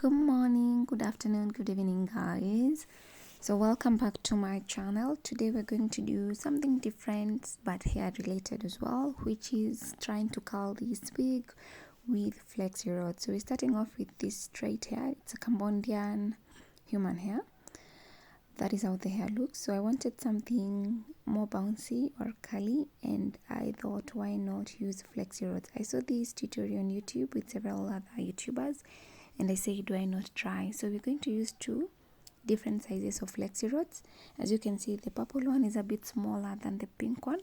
Good morning, good afternoon, good evening, guys. So welcome back to my channel. Today we're going to do something different but hair related as well, which is trying to curl this wig with flexi rod. So we're starting off with this straight hair. It's a Cambodian human hair. That is how the hair looks. So I wanted something more bouncy or curly, and I thought, why not use flexi rods? I saw this tutorial on YouTube with several other YouTubers, and I said, why not try? So we're going to use two different sizes of flexi rods. As you can see, the purple one is a bit smaller than the pink one.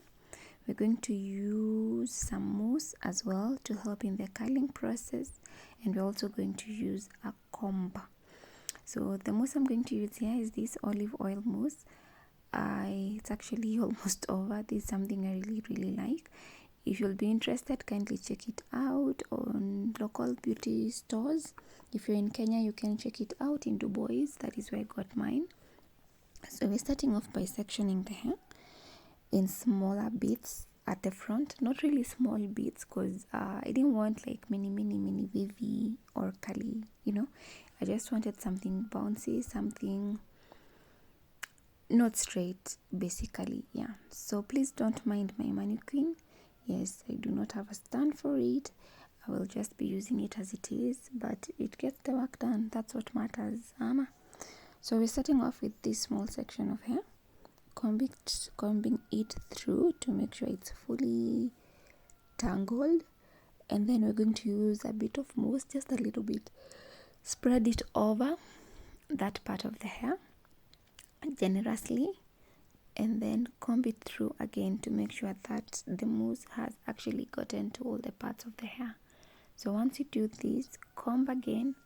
We're going to use some mousse as well to help in the curling process, and we're also going to use a comb. So the mousse I'm going to use here is this olive oil mousse. It's actually almost over. This is something I really like. If you'll be interested, kindly check it out on local beauty stores. If you're in Kenya, you can check it out in Dubois. That is where I got mine. So we're starting off by sectioning the hair in smaller bits at the front. Not really small bits, because I didn't want like mini wavy or curly, I just wanted something bouncy, something not straight, basically. Yeah, so please don't mind my mannequin. Yes, I do not have a stand for it. I will just be using it as it is, but it gets the work done. That's what matters. So we're starting off with this small section of hair, combing it through to make sure it's fully tangled, and then we're going to use a bit of mousse, just a little bit. Spread it over that part of the hair generously, and then comb it through again to make sure that the mousse has actually gotten to all the parts of the hair. So once you do this, comb again,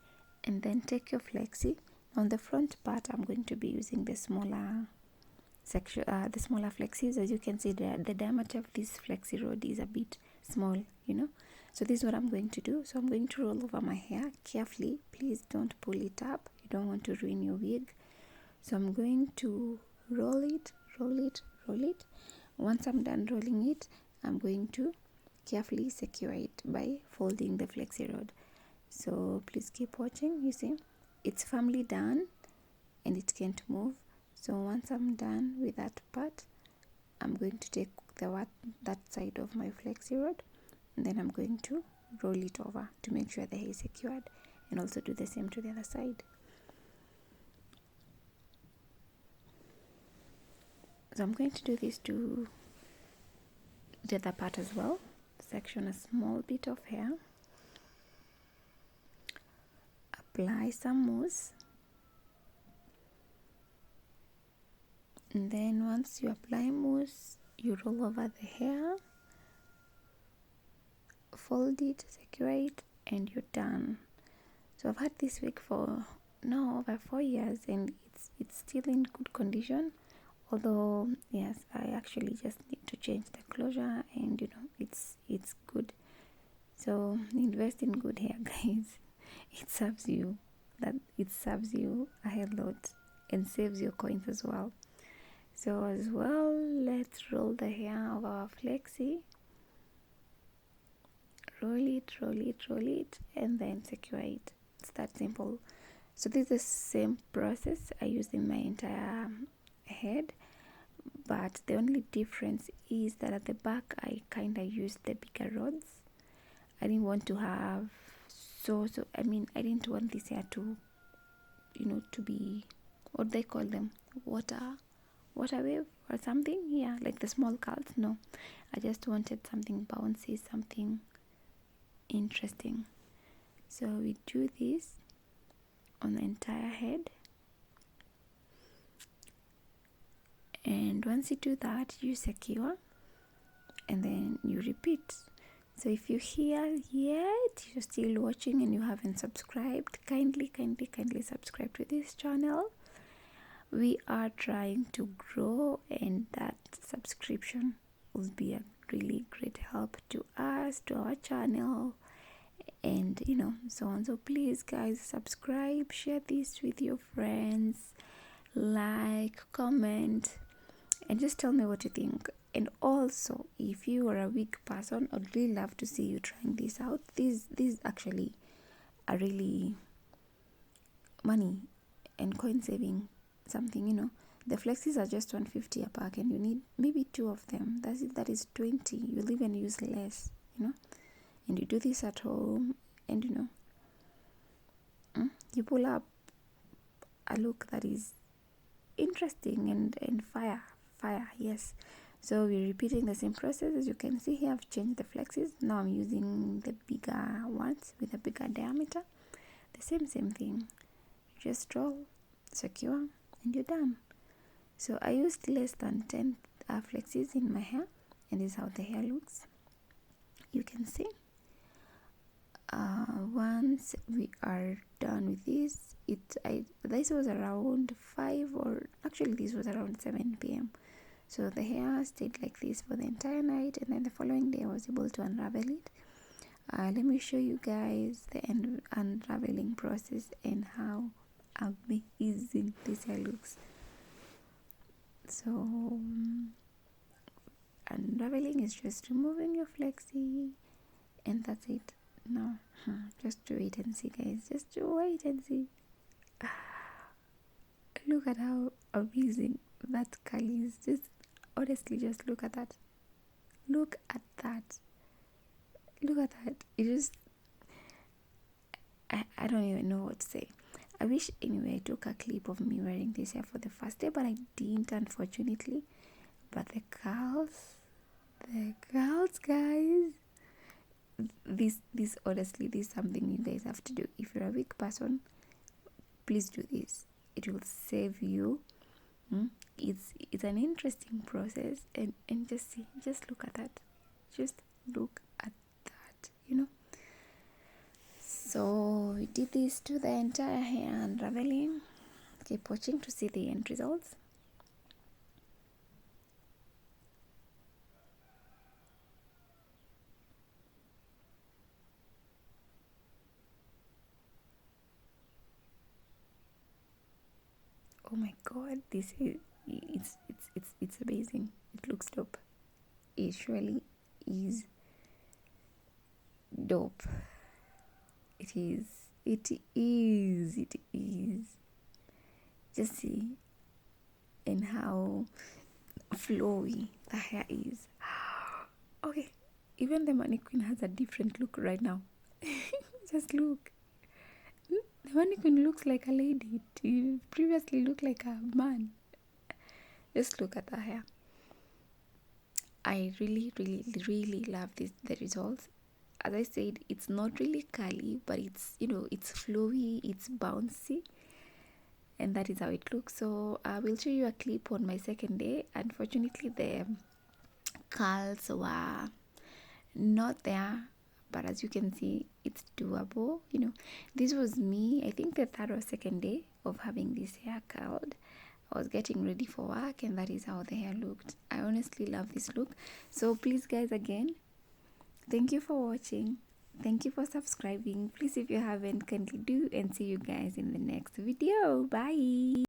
and then take your flexi. On the front part, I'm going to be using the smaller section, the smaller flexis. As you can see, the diameter of this flexi rod is a bit small, So this is what I'm going to do. So I'm going to roll over my hair carefully. Please don't pull it up. You don't want to ruin your wig. So I'm going to roll it. Once I'm done rolling it, I'm going to carefully secure it by folding the flexi rod. So please keep watching. You see, it's firmly done and it can't move. So once I'm done with that part, I'm going to take that side of my flexi rod, and then I'm going to roll it over to make sure the hair is secured, and also do the same to the other side. So I'm going to do this to the other part as well. Section a small bit of hair, apply some mousse, and then once you apply mousse, you roll over the hair, fold it, secure it, and you're done. So I've had this wig for now over 4 years, and it's still in good condition. Although, yes, I actually just need to change the closure, and it's good. So invest in good hair, guys. It serves you a hell lot and saves your coins as well. So as well, let's roll the hair of our flexi. Roll it, and then secure it. It's that simple. So this is the same process I used in my entire head, but the only difference is that at the back I kind of used the bigger rods. I didn't want to have I didn't want this hair to to be, what they call them, water wave or something. Yeah, like the small curls. No, I just wanted something bouncy, something interesting. So we do this on the entire head, and once you do that, you secure, and then you repeat. So if you're here yet, you're still watching and you haven't subscribed, kindly subscribe to this channel. We are trying to grow, and that subscription will be a really great help to us, to our channel, and so on. So please, guys, subscribe, share this with your friends, like, comment, and just tell me what you think. And also, if you are a wig person, I'd really love to see you trying this out. This is actually a really money and coin saving something, you know. The flexis are just 150 a pack, and you need maybe 2 of them. That's it. That is 20. You'll even use less, you know. And you do this at home, and you know, you pull up a look that is interesting and fire. Yes. So we're repeating the same process. As you can see here, I've changed the flexes. Now I'm using the bigger ones with a bigger diameter. The same thing. Just roll, secure, and you're done. So I used less than 10 flexes in my hair, and this is how the hair looks. You can see. Once we are done with this, this was around 5, or actually this was around 7 p.m. So the hair stayed like this for the entire night, and then the following day I was able to unravel it. Let me show you guys the unraveling process and how amazing this hair looks. So unraveling is just removing your flexi, and that's it. No, just do it and see, guys. Just do wait and see. Look at how amazing that curl is. Just honestly, just look at that. Look at that. Look at that. It just, I don't even know what to say. I wish anyway I took a clip of me wearing this hair for the first day, but I didn't, unfortunately. But the curls, guys. This honestly, this is something you guys have to do. If you're a weak person, please do this. It will save you. It's an interesting process, and just look at that. Just look at that, you know. So we did this to the entire hair unraveling. Keep watching to see the end results. Oh my god, this is it's amazing. It looks dope. It surely is dope. It is just see and how flowy the hair is. Okay, even the mannequin has a different look right now. Just look. The mannequin looks like a lady. It previously looked like a man. Just look at the hair. I really love the results. As I said, it's not really curly, but it's, you know, it's flowy, it's bouncy, and that is how it looks. So I will show you a clip on my second day. Unfortunately, the curls were not there, but as you can see, it's doable. You know, this was me, I think, the third or second day of having this hair curled. I was getting ready for work, and that is how the hair looked. I honestly love this look. So please, guys, again, thank you for watching. Thank you for subscribing. Please, if you haven't, kindly do, and see you guys in the next video. Bye.